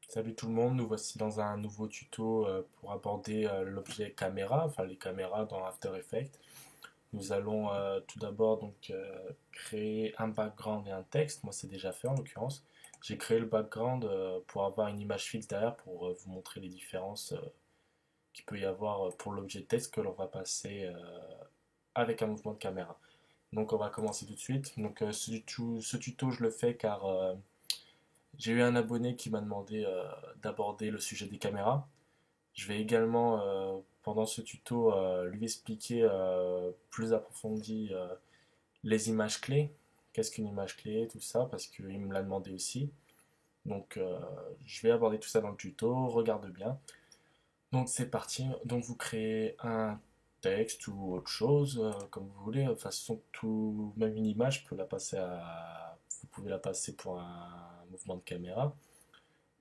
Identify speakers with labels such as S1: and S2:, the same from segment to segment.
S1: Salut tout le monde, nous voici dans un nouveau tuto pour aborder l'objet caméra, enfin les caméras dans After Effects. Nous allons tout d'abord créer un background et un texte. Moi c'est déjà fait en l'occurrence. J'ai créé le background pour avoir une image fixe derrière pour vous montrer les différences qu'il peut y avoir pour l'objet texte que l'on va passer avec un mouvement de caméra. Donc on va commencer tout de suite. Ce tuto je le fais car j'ai eu un abonné qui m'a demandé d'aborder le sujet des caméras. Je vais également, pendant ce tuto, lui expliquer plus approfondi les images clés. Qu'est-ce qu'une image clé, tout ça, parce qu'il me l'a demandé aussi. Je vais aborder tout ça dans le tuto. Regarde bien. Donc, c'est parti. Donc, vous créez un texte ou autre chose, comme vous voulez. De toute façon, même une image, vous pouvez la passer pour un mouvement de caméra.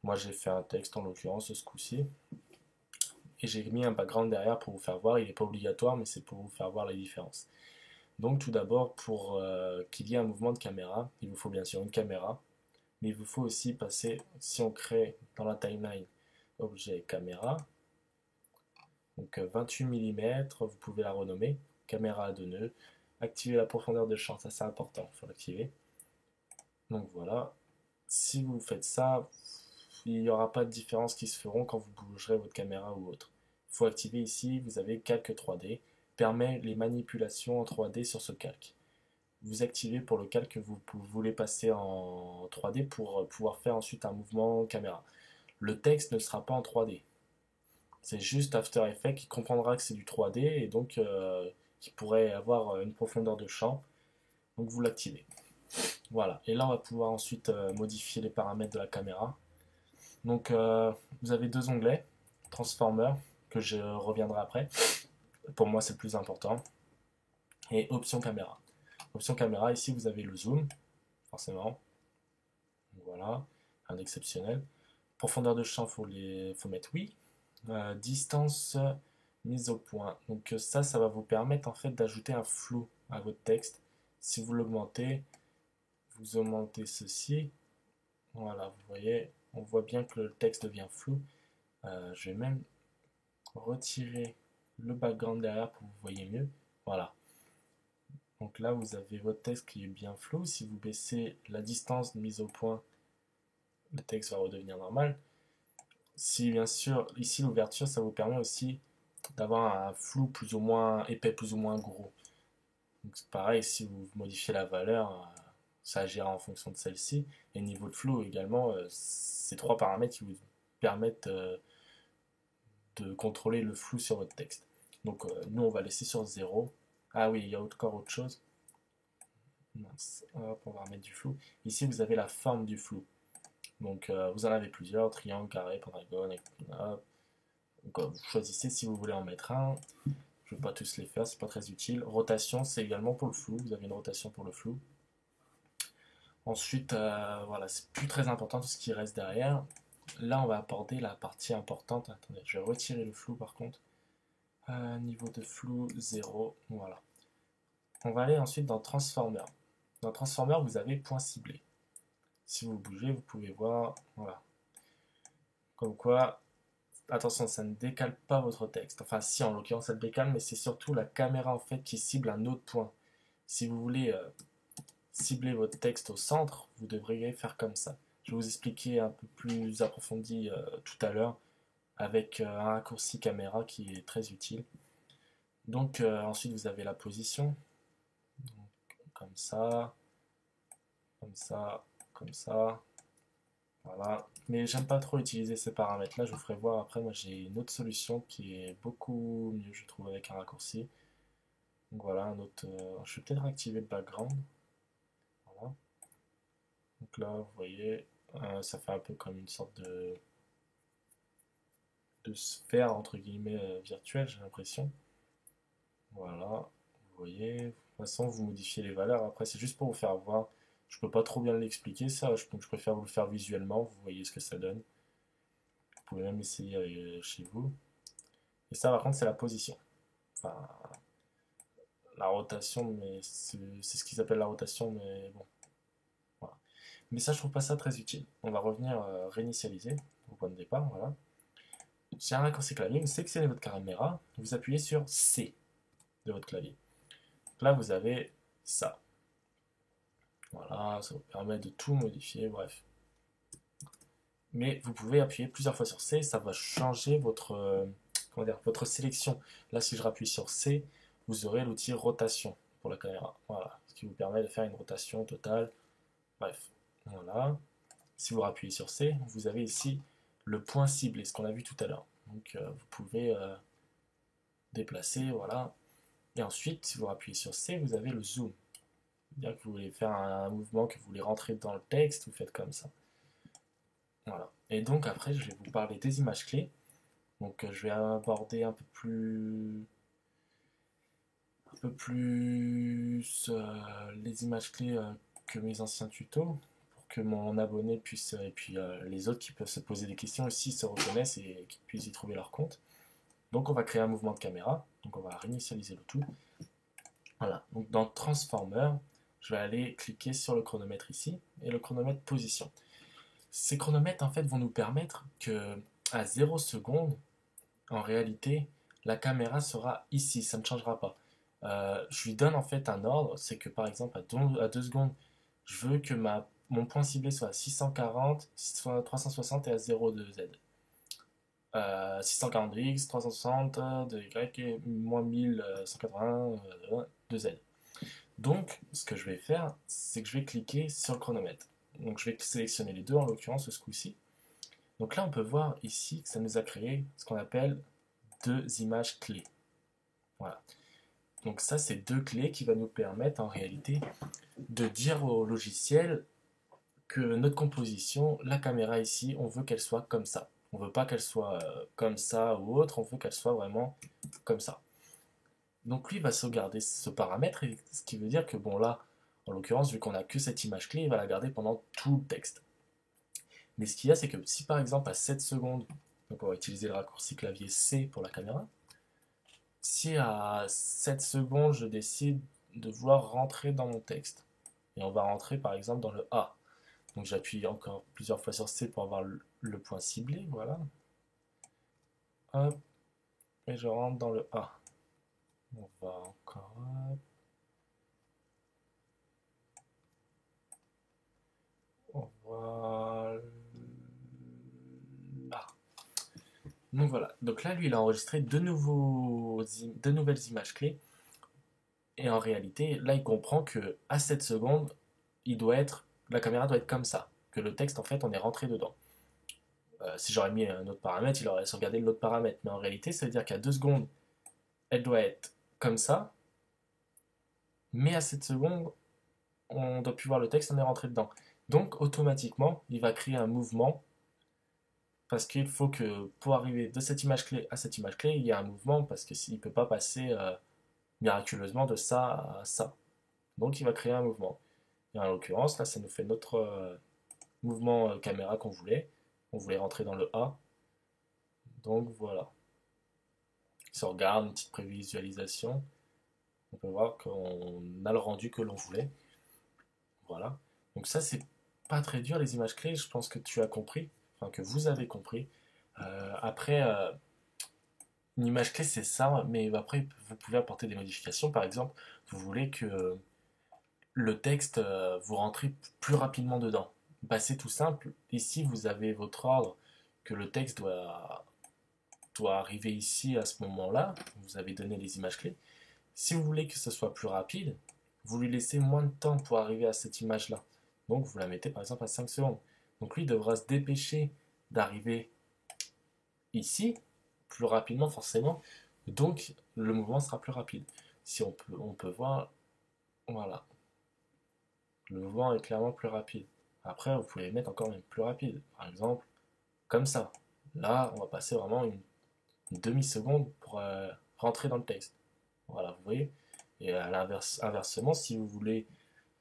S1: Moi, j'ai fait un texte en l'occurrence ce coup-ci. Et j'ai mis un background derrière pour vous faire voir. Il n'est pas obligatoire, mais c'est pour vous faire voir la différence. Donc, tout d'abord, pour qu'il y ait un mouvement de caméra, il vous faut bien sûr une caméra. Mais il vous faut aussi passer, si on crée dans la timeline objet caméra, donc 28 mm, vous pouvez la renommer caméra à deux nœuds. Activer la profondeur de champ, ça c'est important, il faut l'activer. Donc voilà, si vous faites ça, il n'y aura pas de différence qui se feront quand vous bougerez votre caméra ou autre. Il faut activer ici, vous avez calque 3D, permet les manipulations en 3D sur ce calque. Vous activez pour le calque que vous voulez passer en 3D pour pouvoir faire ensuite un mouvement caméra. Le texte ne sera pas en 3D. C'est juste After Effects qui comprendra que c'est du 3D et donc qui pourrait avoir une profondeur de champ. Donc vous l'activez. Voilà. Et là on va pouvoir ensuite modifier les paramètres de la caméra. Donc vous avez deux onglets, Transformer, que je reviendrai après. Pour moi c'est le plus important. Et Option caméra. Option caméra, ici vous avez le zoom, forcément. Voilà, un exceptionnel. Profondeur de champ, faut mettre oui. Distance mise au point. Donc ça va vous permettre en fait d'ajouter un flou à votre texte. Si vous l'augmentez, vous augmentez ceci. Voilà, vous voyez, on voit bien que le texte devient flou. Je vais même retirer le background derrière pour que vous voyez mieux. Voilà. Donc là, vous avez votre texte qui est bien flou. Si vous baissez la distance de mise au point, le texte va redevenir normal. Si bien sûr, ici l'ouverture, ça vous permet aussi d'avoir un flou plus ou moins épais, plus ou moins gros. Donc c'est pareil, si vous modifiez la valeur, ça agira en fonction de celle-ci. Et niveau de flou également, ces trois paramètres qui vous permettent de contrôler le flou sur votre texte. Donc nous, on va laisser sur 0. Ah oui, il y a encore autre chose. Mince. Hop, on va remettre du flou. Ici, vous avez la forme du flou. Donc vous en avez plusieurs, triangle, carré, pentagone, hop. Donc vous choisissez si vous voulez en mettre un. Je ne vais pas tous les faire, c'est pas très utile. Rotation, c'est également pour le flou. Vous avez une rotation pour le flou. Ensuite, voilà, c'est plus très important tout ce qui reste derrière. Là, on va aborder la partie importante. Attendez, je vais retirer le flou par contre. Niveau de flou 0. Voilà. On va aller ensuite dans Transformer. Dans Transformer, vous avez point ciblé. Si vous bougez, vous pouvez voir. Voilà. Comme quoi, attention, ça ne décale pas votre texte. Enfin, si, en l'occurrence, ça le décale, mais c'est surtout la caméra en fait qui cible un autre point. Si vous voulez cibler votre texte au centre, vous devriez faire comme ça. Je vais vous expliquer un peu plus approfondi tout à l'heure avec un raccourci caméra qui est très utile. Donc ensuite vous avez la position, donc, comme ça, comme ça, comme ça. Voilà. Mais j'aime pas trop utiliser ces paramètres là, je vous ferai voir après. Moi j'ai une autre solution qui est beaucoup mieux, je trouve, avec un raccourci. Donc voilà, un autre. Je vais peut-être activer le background. Voilà. Donc là, vous voyez, ça fait un peu comme une sorte de sphère entre guillemets virtuelle, j'ai l'impression. Voilà, vous voyez. De toute façon, vous modifiez les valeurs. Après, c'est juste pour vous faire voir. Je peux pas trop bien l'expliquer ça, donc je préfère vous le faire visuellement. Vous voyez ce que ça donne. Vous pouvez même essayer chez vous. Et ça, par contre, c'est la position. Enfin, la rotation, mais c'est ce qu'ils appellent la rotation, mais bon. Voilà. Mais ça, je trouve pas ça très utile. On va revenir réinitialiser. Donc point de départ, voilà. J'ai un raccourci clavier, vous sélectionnez votre caméra, vous appuyez sur C de votre clavier. Là, vous avez ça. Voilà, ça vous permet de tout modifier, bref. Mais vous pouvez appuyer plusieurs fois sur C, ça va changer votre sélection. Là, si je rappuie sur C, vous aurez l'outil rotation pour la caméra. Voilà, ce qui vous permet de faire une rotation totale. Bref, voilà. Si vous rappuyez sur C, vous avez ici le point ciblé, ce qu'on a vu tout à l'heure. Donc, vous pouvez déplacer, voilà. Et ensuite, si vous appuyez sur C, vous avez le zoom. C'est-à-dire que vous voulez faire un mouvement, que vous voulez rentrer dans le texte, vous faites comme ça. Voilà. Et donc après, je vais vous parler des images clés. Donc je vais aborder les images clés que mes anciens tutos, pour que mon abonné puisse, et puis les autres qui peuvent se poser des questions aussi se reconnaissent et qu'ils puissent y trouver leur compte. Donc on va créer un mouvement de caméra, donc on va réinitialiser le tout. Voilà, donc dans Transformer, je vais aller cliquer sur le chronomètre ici, et le chronomètre position. Ces chronomètres en fait vont nous permettre que à 0 seconde, en réalité, la caméra sera ici, ça ne changera pas. Je lui donne en fait un ordre, c'est que par exemple à 2 secondes, je veux que mon point ciblé soit à 640, soit 360 et à 0 de Z. 640 de X, 360 de Y et moins 1180 de Z. Donc, ce que je vais faire, c'est que je vais cliquer sur le chronomètre. Donc, je vais sélectionner les deux en l'occurrence ce coup-ci. Donc là, on peut voir ici que ça nous a créé ce qu'on appelle deux images clés. Voilà. Donc ça, c'est deux clés qui vont nous permettre en réalité de dire au logiciel que notre composition, la caméra ici, on veut qu'elle soit comme ça. On veut pas qu'elle soit comme ça ou autre, on veut qu'elle soit vraiment comme ça. Donc lui va sauvegarder ce paramètre, ce qui veut dire que bon là, en l'occurrence, vu qu'on a que cette image clé, il va la garder pendant tout le texte. Mais ce qu'il y a, c'est que si par exemple à 7 secondes, donc on va utiliser le raccourci clavier C pour la caméra, si à 7 secondes, je décide de vouloir rentrer dans mon texte, et on va rentrer par exemple dans le A. Donc j'appuie encore plusieurs fois sur C pour avoir le point ciblé, voilà. Hop, et je rentre dans le A. On va encore... Hop. On va... Là. Donc voilà, donc là lui il a enregistré deux nouvelles images clés. Et en réalité, là il comprend que à 7 secondes, la caméra doit être comme ça. Que le texte en fait on est rentré dedans. Si j'aurais mis un autre paramètre, il aurait sauvegardé l'autre paramètre. Mais en réalité, ça veut dire qu'à 2 secondes, elle doit être comme ça. Mais à 7 secondes, on doit plus voir le texte, on est rentré dedans. Donc automatiquement, il va créer un mouvement parce qu'il faut que pour arriver de cette image clé à cette image clé, il y a un mouvement parce que s'il ne peut pas passer miraculeusement de ça à ça. Donc il va créer un mouvement. Et en l'occurrence, là, ça nous fait notre mouvement caméra qu'on voulait. On voulait rentrer dans le A. Donc voilà. Si on regarde une petite prévisualisation, on peut voir qu'on a le rendu que l'on voulait. Voilà. Donc ça, c'est pas très dur, les images clés. Je pense que tu as compris, enfin que vous avez compris. Après, une image clé, c'est ça, mais après, vous pouvez apporter des modifications. Par exemple, vous voulez que le texte, vous rentrez plus rapidement dedans. Bah, c'est tout simple. Ici, vous avez votre ordre que le texte doit arriver ici à ce moment-là. Vous avez donné les images clés. Si vous voulez que ce soit plus rapide, vous lui laissez moins de temps pour arriver à cette image-là. Donc vous la mettez par exemple à 5 secondes. Donc lui devra se dépêcher d'arriver ici, plus rapidement forcément. Donc le mouvement sera plus rapide. Si on peut voir, voilà, le mouvement est clairement plus rapide. Après, vous pouvez les mettre encore même plus rapide. Par exemple, comme ça. Là, on va passer vraiment une demi-seconde pour rentrer dans le texte. Voilà, vous voyez. Et à inversement, si vous voulez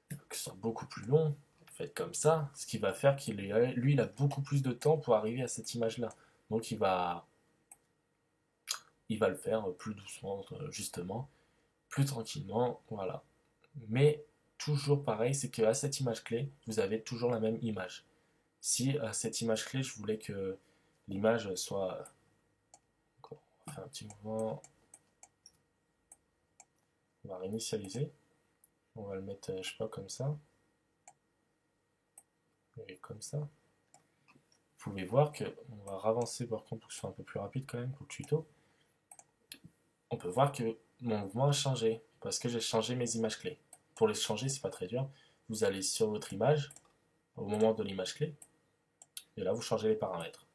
S1: que ce soit beaucoup plus long, faites comme ça. Ce qui va faire lui, il a beaucoup plus de temps pour arriver à cette image-là. Donc il va le faire plus doucement, justement, plus tranquillement, voilà. Mais toujours pareil, c'est qu'à cette image clé, vous avez toujours la même image. Si à cette image clé, je voulais que l'image soit... On va faire un petit mouvement, on va réinitialiser, on va le mettre, je sais pas, comme ça, et comme ça. Vous pouvez voir que, on va ravancer par contre pour que ce soit un peu plus rapide quand même pour le tuto. On peut voir que mon mouvement a changé parce que j'ai changé mes images clés. Pour les changer, c'est pas très dur. Vous allez sur votre image au moment de l'image clé et là vous changez les paramètres.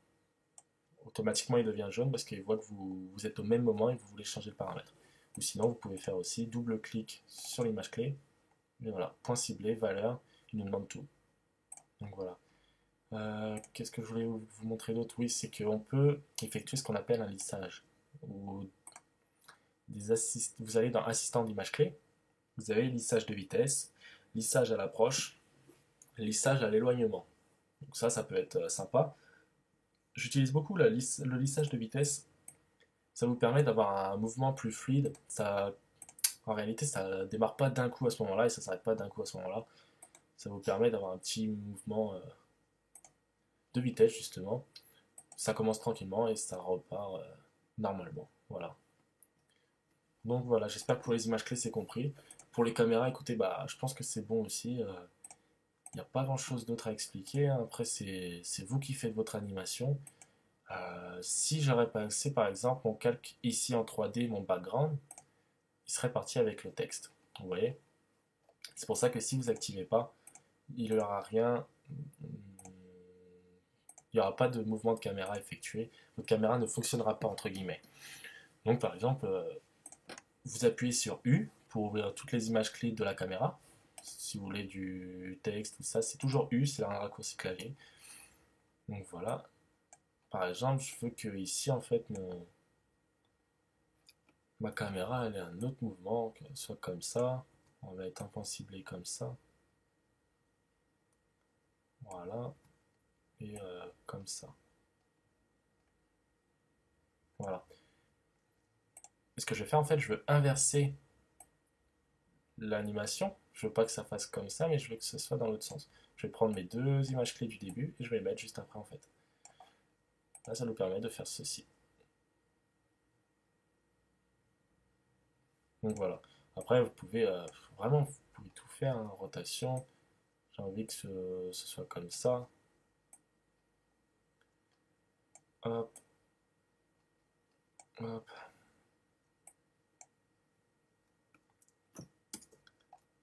S1: Automatiquement il devient jaune parce qu'il voit que vous êtes au même moment et vous voulez changer le paramètre. Ou sinon vous pouvez faire aussi double clic sur l'image clé et voilà, point ciblé, valeur, il nous demande tout. Donc voilà. Qu'est-ce que je voulais vous montrer d'autre? Oui, c'est qu'on peut effectuer ce qu'on appelle un lissage. Ou vous allez dans assistant d'image clé, vous avez lissage de vitesse, lissage à l'approche, lissage à l'éloignement. Donc ça peut être sympa. J'utilise beaucoup le lissage de vitesse. Ça vous permet d'avoir un mouvement plus fluide. En réalité, ça démarre pas d'un coup à ce moment-là et ça s'arrête pas d'un coup à ce moment-là. Ça vous permet d'avoir un petit mouvement de vitesse justement. Ça commence tranquillement et ça repart normalement. Voilà. Donc voilà, j'espère que pour les images clés c'est compris. Pour les caméras, écoutez, bah, je pense que c'est bon aussi. Il n'y a pas grand chose d'autre à expliquer. Après, c'est vous qui faites votre animation. Si j'aurais passé par exemple mon calque ici en 3D, mon background, il serait parti avec le texte. Vous voyez? C'est pour ça que si vous n'activez pas, il n'y aura rien. Il n'y aura pas de mouvement de caméra effectué. Votre caméra ne fonctionnera pas entre guillemets. Donc par exemple, vous appuyez sur U pour ouvrir toutes les images clés de la caméra. Si vous voulez du texte, tout ça, c'est toujours U, c'est un raccourci clavier. Donc voilà. Par exemple, je veux que ici, en fait, ma caméra, elle ait un autre mouvement, qu'elle soit comme ça. On va être un point ciblé comme ça. Voilà. Et comme ça. Voilà. Et ce que je vais faire, en fait, je veux inverser l'animation. Je veux pas que ça fasse comme ça, mais je veux que ce soit dans l'autre sens. Je vais prendre mes deux images clés du début et je vais les mettre juste après, en fait. Là, ça nous permet de faire ceci. Donc voilà. Après, vous pouvez vraiment, vous pouvez tout faire, hein, rotation. J'ai envie que ce soit comme ça. Hop, hop.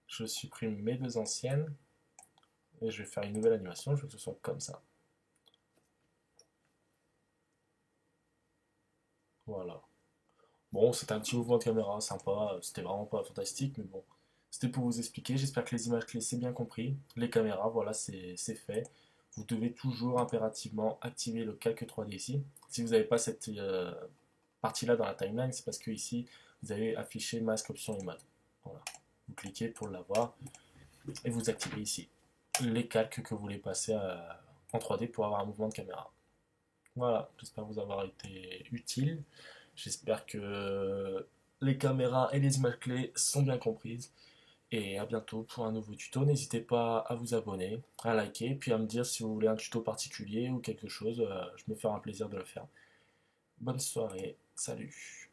S1: Je supprime mes deux anciennes et je vais faire une nouvelle animation. Je veux que ce soit comme ça. Voilà. Bon, c'était un petit mouvement de caméra sympa. C'était vraiment pas fantastique, mais bon. C'était pour vous expliquer. J'espère que les images clés, c'est bien compris. Les caméras, voilà, c'est fait. Vous devez toujours impérativement activer le calque 3D ici. Si vous n'avez pas cette partie-là dans la timeline, c'est parce que ici, vous avez affiché masque, option et mode. Voilà. Vous cliquez pour l'avoir et vous activez ici les calques que vous voulez passer en 3D pour avoir un mouvement de caméra. Voilà, j'espère vous avoir été utile. J'espère que les caméras et les images clés sont bien comprises. Et à bientôt pour un nouveau tuto. N'hésitez pas à vous abonner, à liker, puis à me dire si vous voulez un tuto particulier ou quelque chose. Je me ferai un plaisir de le faire. Bonne soirée, salut.